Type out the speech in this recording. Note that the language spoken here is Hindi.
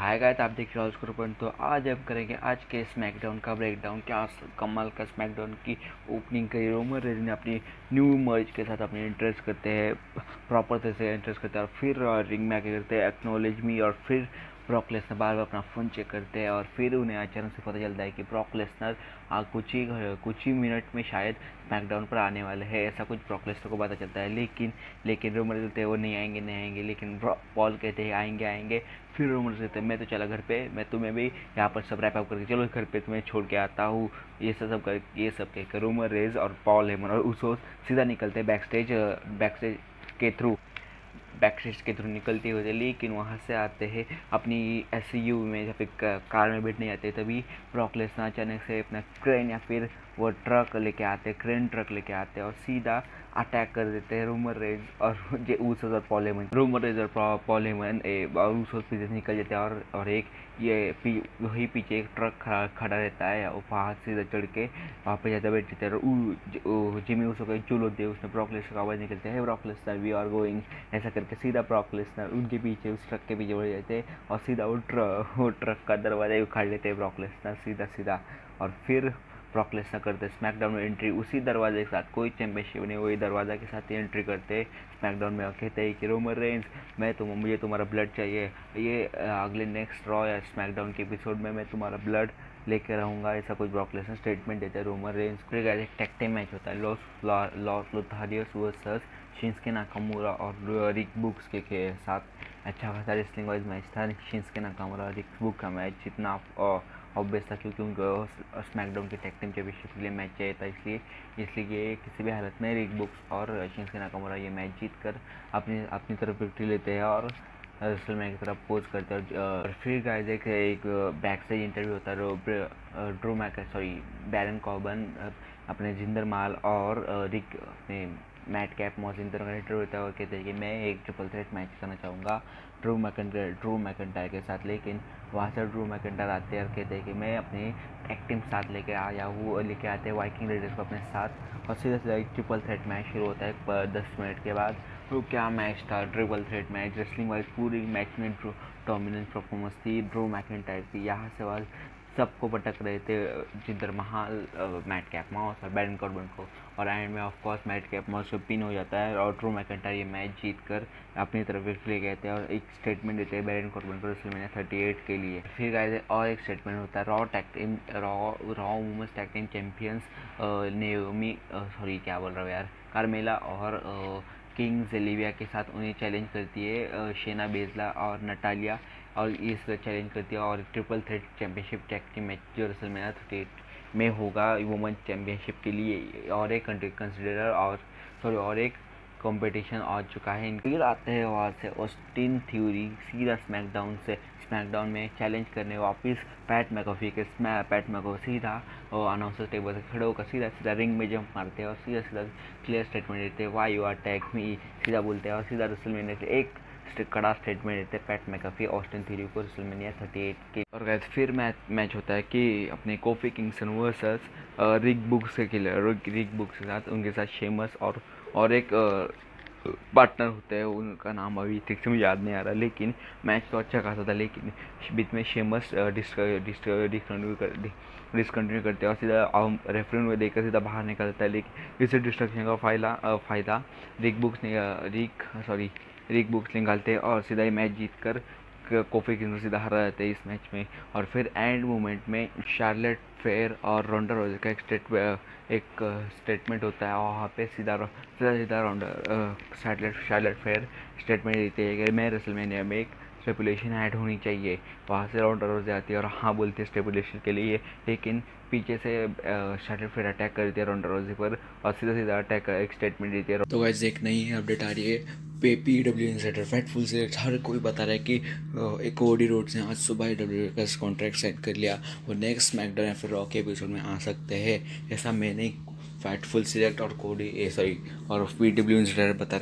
हाय गाइस, आप देख रहे हो उसको पॉइंट। तो आज हम करेंगे आज के स्मैकडाउन का ब्रेकडाउन। क्या कमाल का स्मैकडाउन की ओपनिंग करी। रोमन रेंज ने अपनी न्यू मर्ज के साथ अपने इंटरेस्ट करते हैं, प्रॉपर तरह से इंटरेस्ट करते हैं और फिर रिंग में आके करते हैं एक्नॉलेज मी। और फिर ब्रॉक लेसनर बार बार अपना फ़ोन चेक करते हैं और फिर उन्हें अचानक से पता चलता है कि ब्रॉक लेसनर कुछ ही मिनट में शायद स्मैकडाउन पर आने वाले हैं। ऐसा कुछ ब्रॉक लेसनर को पता चलता है, लेकिन रूमर चलते हैं वो नहीं आएंगे। लेकिन पॉल कहते हैं आएंगे। फिर रूमर कहते हैं मैं तो चला घर पे, मैं तुम्हें भी यहाँ पर सब रैप अप करके चलो घर पे तुम्हें छोड़ के आता हूँ। ये सब कहकर रूमर रेज और पॉल हेमन और उसोस सीधा निकलते हैं बैकस्टेज के थ्रू निकलते हुए। लेकिन वहाँ से आते हैं अपनी एसयू में, जब कार में बैठने जाते हैं, तभी ब्रॉक लेसनर अचानक से अपना क्रेन या फिर वो क्रेन ट्रक लेके आते हैं और सीधा अटैक कर देते हैं रूमर रेज और ऊसोस और पॉल हेमन। रूमर रेज और पॉल हेमन और ऊसोस पीछे से निकल जाते हैं और वही पीछे एक ट्रक खड़ा रहता है और वहाँ सीधा चढ़ के वहाँ पे ज़्यादा बैठ जाते हैं और जिमी ऊसो का चुल होती है, उसमें ब्रॉक लेसनर का आवाज़ निकलता है, Brock Lesnar we are going, ऐसा करके सीधा ब्रॉक लेसनर उनके पीछे उस ट्रक के पीछे बढ़ जाते हैं और सीधा वो ट्रक का दरवाजा ही उखाड़ लेते हैं ब्रॉक लेसनर सीधा। और फिर ब्रॉक लेसनर करते स्मैकडाउन में एंट्री उसी दरवाजे के साथ, कोई चैंपियनशिप नहीं, वही दरवाजा के साथ ही एंट्री करते स्मैकडाउन में और कहते हैं कि रोमन रेंज मुझे तुम्हारा ब्लड चाहिए, ये अगले नेक्स्ट रॉ या स्मैकडाउन के एपिसोड में मैं तुम्हारा ब्लड लेके रहूँगा, ऐसा कुछ ब्रॉक लेसनर स्टेटमेंट देते हैं रोमन रेंज। फिर एक टैग टीम मैच होता है, लॉस लोथारियस वर्सेस शिंसके नाकामुरा और रिक बुक्स के साथ। अच्छा खासा रेसलिंग वाइज मैच था। शिंसके नाकामुरा और रिक बुक का मैच जितना ऑब्वियस था क्योंकि उनको स्मैकडाउन की टैग टीम चैंपियनशिप के लिए मैच चाहिए था, इसलिए ये किसी भी हालत में रिक बुक्स और शिंसके नाकामुरा ये मैच जीत कर अपनी तरफ विक्ट्री लेते हैं और रेसलमैनिया की तरफ पोज करते हैं। और फिर गाइस एक बैक स्टेज इंटरव्यू होता है। बैरन कॉर्बन अपने जिंदर माल और रिक अपने मैट कैप मॉसिंदर का इंटरव्यू होता है और कहते हैं कि मैं एक ट्रिपल थ्रेट मैच करना चाहूँगा ड्रू मैकइंटायर के साथ। लेकिन वहाँ से ड्रू मैकइंटायर आते हैं और कहते हैं कि मैं अपनी एक्टिंग साथ लेके आते हैं वाइकिंग रेडर्स को अपने साथ और सीधा एक ट्रिपल थ्रेट मैच शुरू होता है 10 मिनट के बाद। तो क्या मैच था, triple threat match. Wrestling wise पूरी मैच में डोमिनेंट परफॉर्मेंस थी ड्रू मैकइंटायर की। यहाँ से वाल सबको पटक रहे थे जिंदर महाल, मैट कैप माउस और बैरन कॉर्बन को, और एंड में ऑफ कोर्स मैट कैप माउस को पिन हो जाता है और ड्रू मैकइंटायर ये मैच जीत कर अपनी तरफ विक्ट्री गए थे और एक स्टेटमेंट देते हैं बैरन कॉर्बन को रेसलमेनिया 38 के लिए। फिर गाइस और एक स्टेटमेंट होता है Raw women's tag team champions Carmella और किंग जेलिविया के साथ उन्हें चैलेंज करती है शेना बेजला और नटालिया, और इस चैलेंज करती है और triple threat championship tag team match जो रेसलमेनिया 38 में होगा वुमेन चैंपियनशिप के लिए। और एक और एक कंपटीशन आ चुका है। फिर आते हैं वहाँ से ऑस्टिन थ्योरी सीधा स्मैकडाउन में चैलेंज करने वापस पैट मैकॉफी सीधा अनाउंसर टेबल से खड़े होकर सीधा रिंग में जंप मारते हैं और सीधा क्लियर स्टेटमेंट देते हैं why you R tag me, सीधा बोलते हैं और सीधा रेसलमेनिया से एक कड़ा स्टेटमेंट देते हैं पैट मैकॉफी ऑस्टिन थ्योरी को रेसलमेनिया 38 के। और गाइस फिर मैच होता है कि अपने कोफी किंगस्टन वर्सेस रिक बुक्स के साथ, उनके साथ शेमस और एक पार्टनर होते हैं, उनका नाम अभी ठीक से मुझे याद नहीं आ रहा, लेकिन मैच तो अच्छा खासा था। लेकिन बीच में शेमस डिसकंटिन्यू करते हैं और सीधा रेफरी में देकर सीधा बाहर निकलता है। लेकिन इसे डिस्ट्रक्शन का फ़ायदा रिक बुक्स निकालते हैं और सीधा ही मैच जीत कर कोफी किंगस्टन सीधा हरा जाते हैं इस मैच में। और फिर एंड मोमेंट में शार्लेट फेयर और रोंडा रोजी का एक स्टेटमेंट होता है और वहाँ पे सीधा शार्लेट फेयर स्टेटमेंट देती है कि मैं रेसलमेनिया में एक स्टेपुलेशन ऐड होनी चाहिए। वहाँ से रोंडा रोजी आती है और हाँ बोलती है स्टेपुलेशन के लिए, लेकिन पीछे से शार्लेट फेयर अटैक कर देती है रोंडा रोजी पर और सीधा अटैक एक स्टेटमेंट देती है। तो गाइस एक नई अपडेट आ रही है PW इनसाइडर फैटफुल से हर कोई बता रहा है कि एक ओडी रोड ने आज सुबह WWE का कॉन्ट्रैक्ट साइन कर लिया, वो नेक्स्ट स्मैकडाउन या फिर रॉ के एपिसोड में आ सकते हैं, ऐसा मैंने फैटफुल सिलेक्ट और PW इनसाइडर बता रहे हैं।